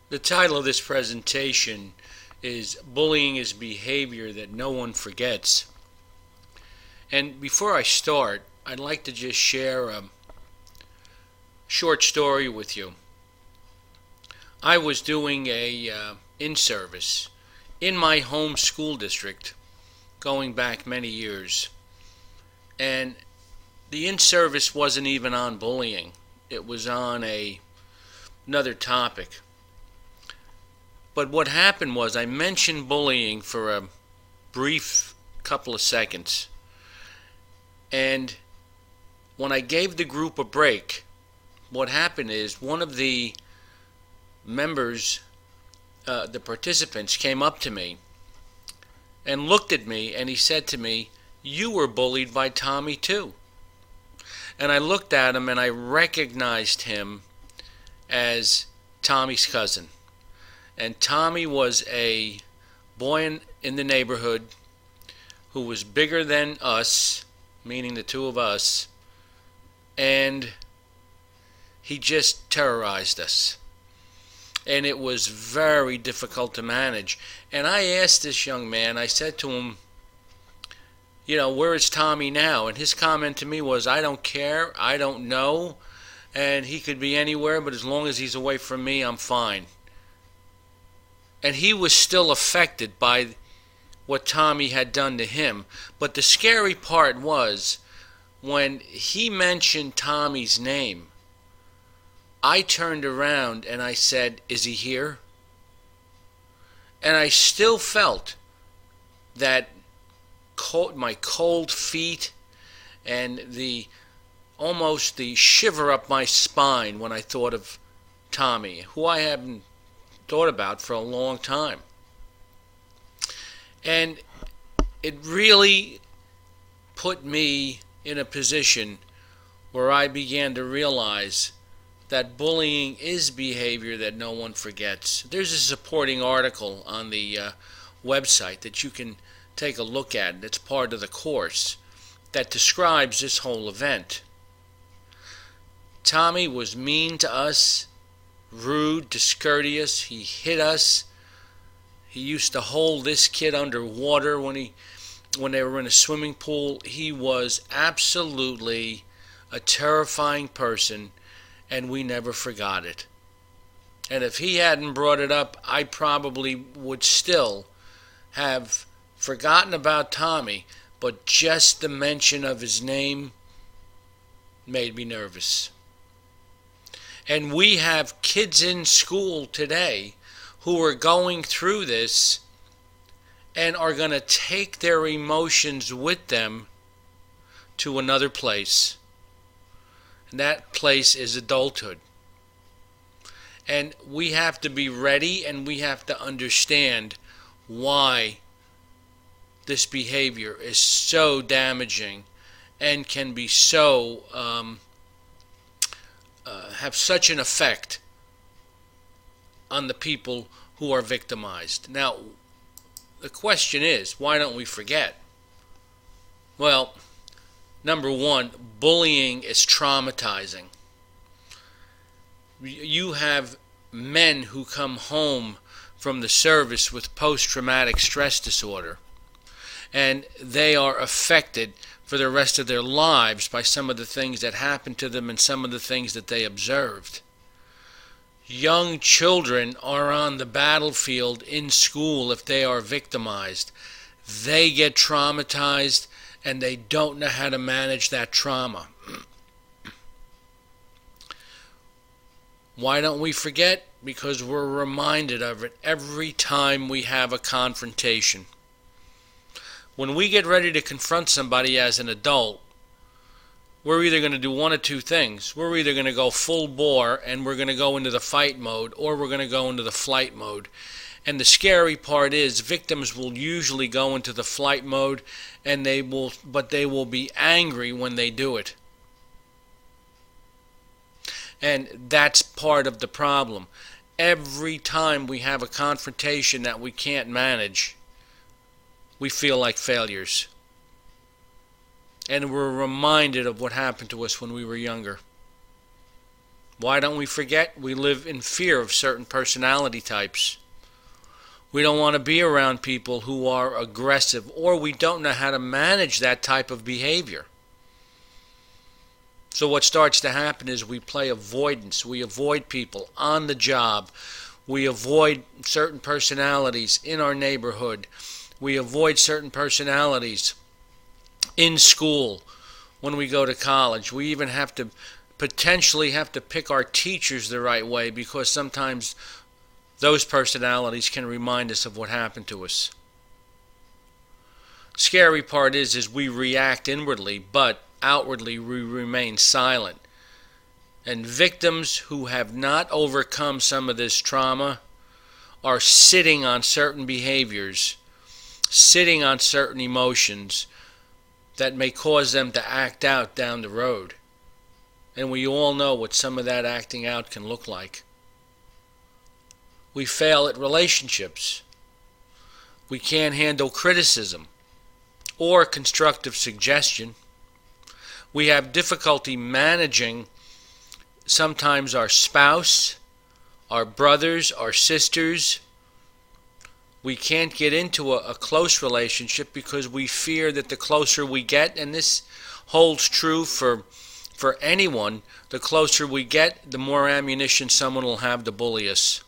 The title of this presentation is Bullying is Behavior That No One Forgets. And before I start, I'd like to just share a short story with you. I was doing a in-service in my home school district going back many years. And the in-service wasn't even on bullying. It was on another topic. But what happened was I mentioned bullying for a brief couple of seconds. And when I gave the group a break, what happened is one of the members, the participants, came up to me and looked at me and he said to me, "You were bullied by Tommy too." And I looked at him and I recognized him as Tommy's cousin. And Tommy was a boy in the neighborhood who was bigger than us, meaning the two of us, and he just terrorized us. And it was very difficult to manage. And I asked this young man, I said to him, where is Tommy now? And his comment to me was, "I don't care, I don't know, and he could be anywhere, but as long as he's away from me, I'm fine." And he was still affected by what Tommy had done to him. But the scary part was when he mentioned Tommy's name, I turned around and I said, "Is he here?" And I still felt that my cold feet and almost the shiver up my spine when I thought of Tommy, who I hadn't thought about for a long time. And it really put me in a position where I began to realize that bullying is behavior that no one forgets. There's a supporting article on the website that you can take a look at. It's part of the course that describes this whole event. Tommy was mean to us, rude, discourteous. He hit us. He used to hold this kid underwater when they were in a swimming pool. He was absolutely a terrifying person, and we never forgot it. And if he hadn't brought it up, I probably would still have forgotten about Tommy, but just the mention of his name made me nervous. And we have kids in school today who are going through this and are going to take their emotions with them to another place. And that place is adulthood. And we have to be ready and we have to understand why this behavior is so damaging and can be so have such an effect on the people who are victimized. Now, the question is, why don't we forget? Well, number one, bullying is traumatizing. You have men who come home from the service with post-traumatic stress disorder, and they are affected for the rest of their lives by some of the things that happened to them and some of the things that they observed. Young children are on the battlefield in school if they are victimized. They get traumatized and they don't know how to manage that trauma. Why don't we forget? Because we're reminded of it every time we have a confrontation. When we get ready to confront somebody as an adult, we're either going to do one of two things. We're either going to go full bore and we're going to go into the fight mode, or we're going to go into the flight mode. And the scary part is victims will usually go into the flight mode, and they will be angry when they do it. And that's part of the problem. Every time we have a confrontation that we can't manage, we feel like failures. And we're reminded of what happened to us when we were younger. Why don't we forget? We live in fear of certain personality types. We don't want to be around people who are aggressive, or we don't know how to manage that type of behavior. So what starts to happen is we play avoidance. We avoid people on the job. We avoid certain personalities in our neighborhood. We avoid certain personalities in school when we go to college. We even potentially have to pick our teachers the right way, because sometimes those personalities can remind us of what happened to us. Scary part is we react inwardly, but outwardly we remain silent. And victims who have not overcome some of this trauma are sitting on certain behaviors, sitting on certain emotions that may cause them to act out down the road. And we all know what some of that acting out can look like. We fail at relationships. We can't handle criticism or constructive suggestion. We have difficulty managing sometimes our spouse, our brothers, our sisters. We can't get into a close relationship because we fear that the closer we get, and this holds true for anyone, the closer we get, the more ammunition someone will have to bully us.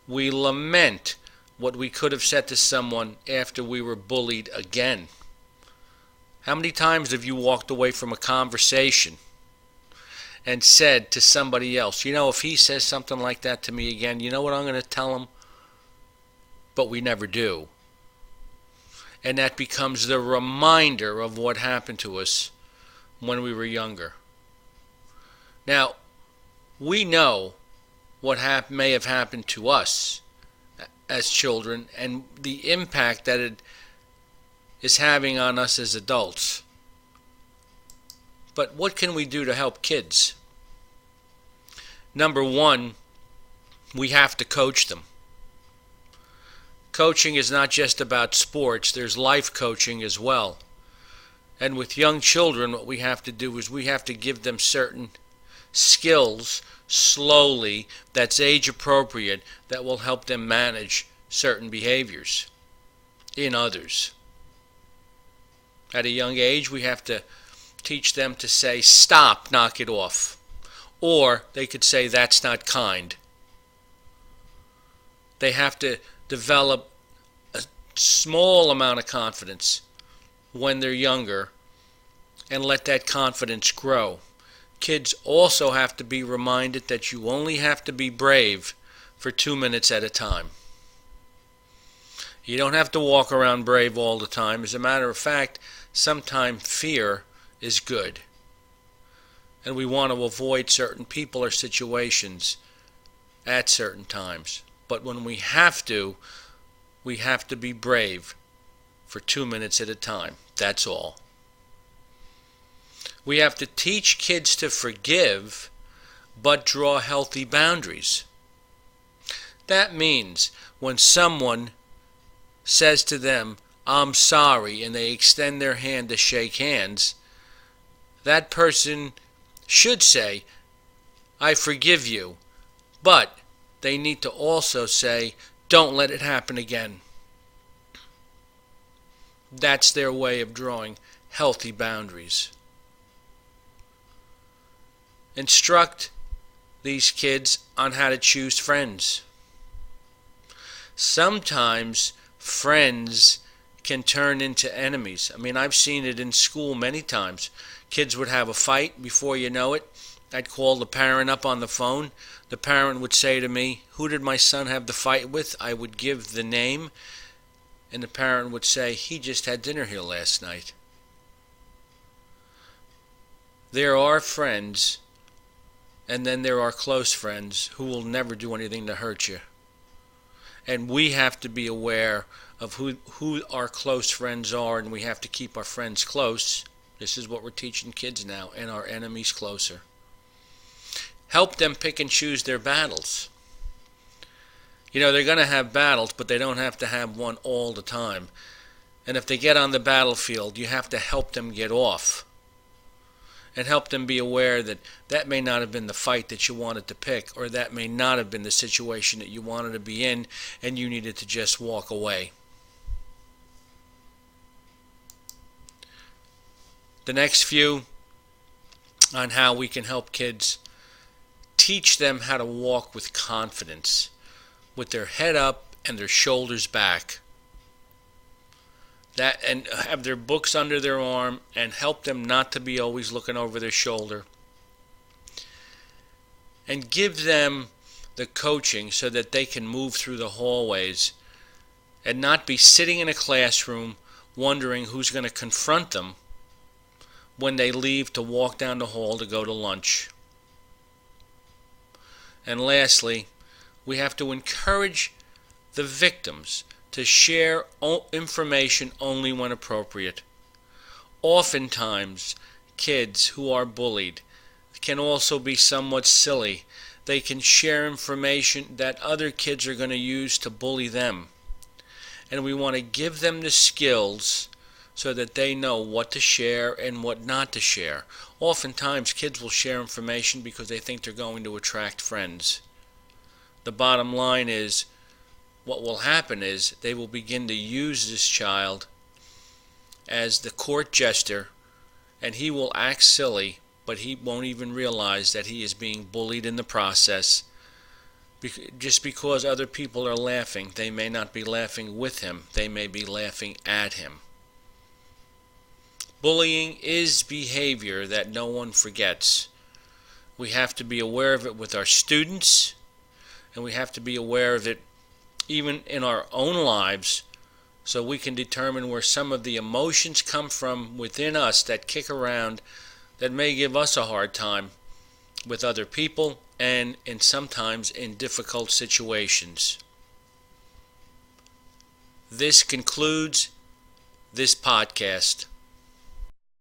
We lament what we could have said to someone after we were bullied again. How many times have you walked away from a conversation and said to somebody else, if he says something like that to me again, you know what I'm going to tell him? But we never do. And that becomes the reminder of what happened to us when we were younger. Now, we know what may have happened to us as children and the impact that it is having on us as adults. But what can we do to help kids? Number one, we have to coach them. Coaching is not just about sports, there's life coaching as well. And with young children, what we have to do is we have to give them certain skills slowly, that's age appropriate, that will help them manage certain behaviors in others. At a young age, we have to teach them to say, stop, knock it off. Or they could say, that's not kind. They have to develop a small amount of confidence when they're younger and let that confidence grow. Kids also have to be reminded that you only have to be brave for 2 minutes at a time. You don't have to walk around brave all the time. As a matter of fact, sometimes fear is good. And we want to avoid certain people or situations at certain times. But when we have to be brave for 2 minutes at a time. That's all. We have to teach kids to forgive, but draw healthy boundaries. That means when someone says to them, I'm sorry, and they extend their hand to shake hands, that person should say, I forgive you, but they need to also say, don't let it happen again. That's their way of drawing healthy boundaries. Instruct these kids on how to choose friends. Sometimes friends can turn into enemies. I mean, I've seen it in school many times. Kids would have a fight. Before you know it, I'd call the parent up on the phone. The parent would say to me, who did my son have the fight with? I would give the name, and the parent would say, he just had dinner here last night. There are friends, and then there are close friends who will never do anything to hurt you. And we have to be aware of who our close friends are, and we have to keep our friends close. This is what we're teaching kids now, and our enemies closer. Help them pick and choose their battles. You know, they're going to have battles, but they don't have to have one all the time. And if they get on the battlefield, you have to help them get off. and help them be aware that that may not have been the fight that you wanted to pick, or that may not have been the situation that you wanted to be in and you needed to just walk away. The next few on how we can help kids: teach them how to walk with confidence, with their head up and their shoulders back. That, and have their books under their arm, and help them not to be always looking over their shoulder. And give them the coaching so that they can move through the hallways and not be sitting in a classroom wondering who's going to confront them when they leave to walk down the hall to go to lunch. And lastly, we have to encourage the victims to share information only when appropriate. Oftentimes, kids who are bullied can also be somewhat silly. They can share information that other kids are going to use to bully them. And we want to give them the skills so that they know what to share and what not to share. Oftentimes, kids will share information because they think they're going to attract friends. The bottom line is, what will happen is they will begin to use this child as the court jester, and he will act silly, but he won't even realize that he is being bullied in the process. Just because other people are laughing, they may not be laughing with him, they may be laughing at him. Bullying is behavior that no one forgets. We have to be aware of it with our students, and we have to be aware of it even in our own lives, so we can determine where some of the emotions come from within us that kick around, that may give us a hard time with other people and sometimes in difficult situations. This concludes this podcast.